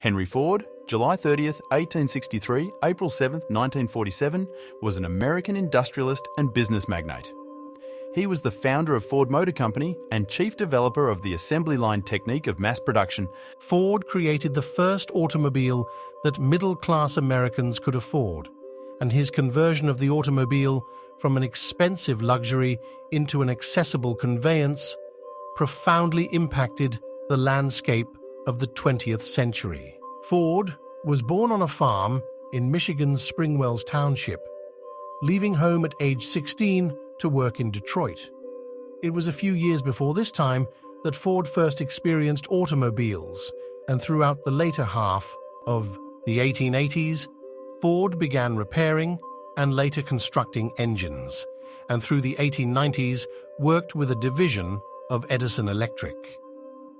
Henry Ford, July 30th, 1863, April 7th, 1947, was an American industrialist and business magnate. He was the founder of Ford Motor Company and chief developer of the assembly line technique of mass production. Ford created the first automobile that middle-class Americans could afford, and his conversion of the automobile from an expensive luxury into an accessible conveyance profoundly impacted the landscape of the 20th century. Ford was born on a farm in Michigan's Springwells Township, leaving home at age 16 to work in Detroit. It was a few years before this time that Ford first experienced automobiles, and throughout the later half of the 1880s, Ford began repairing and later constructing engines, and through the 1890s worked with a division of Edison Electric.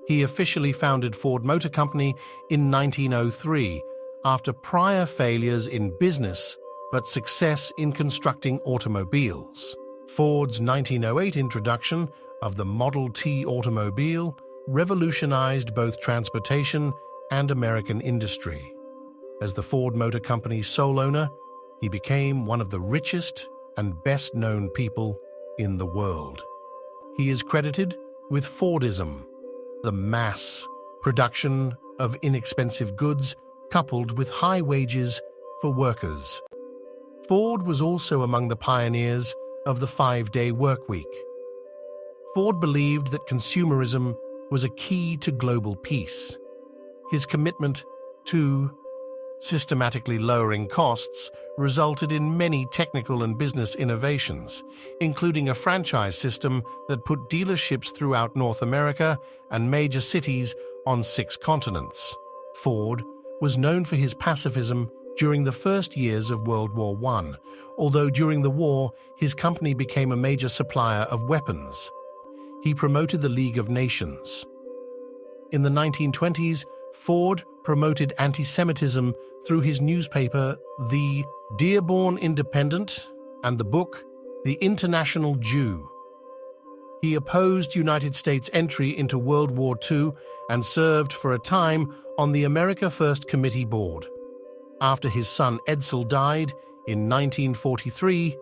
He officially founded Ford Motor Company in 1903 after prior failures in business but success in constructing automobiles. Ford's 1908 introduction of the Model T automobile revolutionized both transportation and American industry. As the Ford Motor Company's sole owner, he became one of the richest and best-known people in the world. He is credited with Fordism, the mass production of inexpensive goods coupled with high wages for workers. Ford was also among the pioneers of the 5-day workweek. Ford believed that consumerism was a key to global peace. His commitment to systematically lowering costs resulted in many technical and business innovations, including a franchise system that put dealerships throughout North America and major cities on 6 continents. Ford was known for his pacifism during the first years of World War I, although during the war his company became a major supplier of weapons. He promoted the League of Nations. In the 1920s, Ford promoted anti-Semitism through his newspaper, The Dearborn Independent, and the book, The International Jew. He opposed United States entry into World War II and served for a time on the America First Committee board. After his son Edsel died in 1943,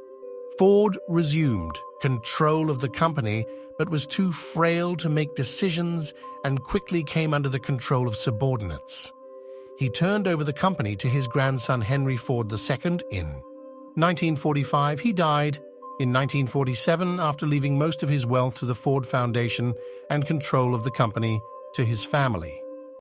Ford resumed control of the company but was too frail to make decisions and quickly came under the control of subordinates. He turned over the company to his grandson Henry Ford II in 1945. He died in 1947 after leaving most of his wealth to the Ford Foundation and control of the company to his family.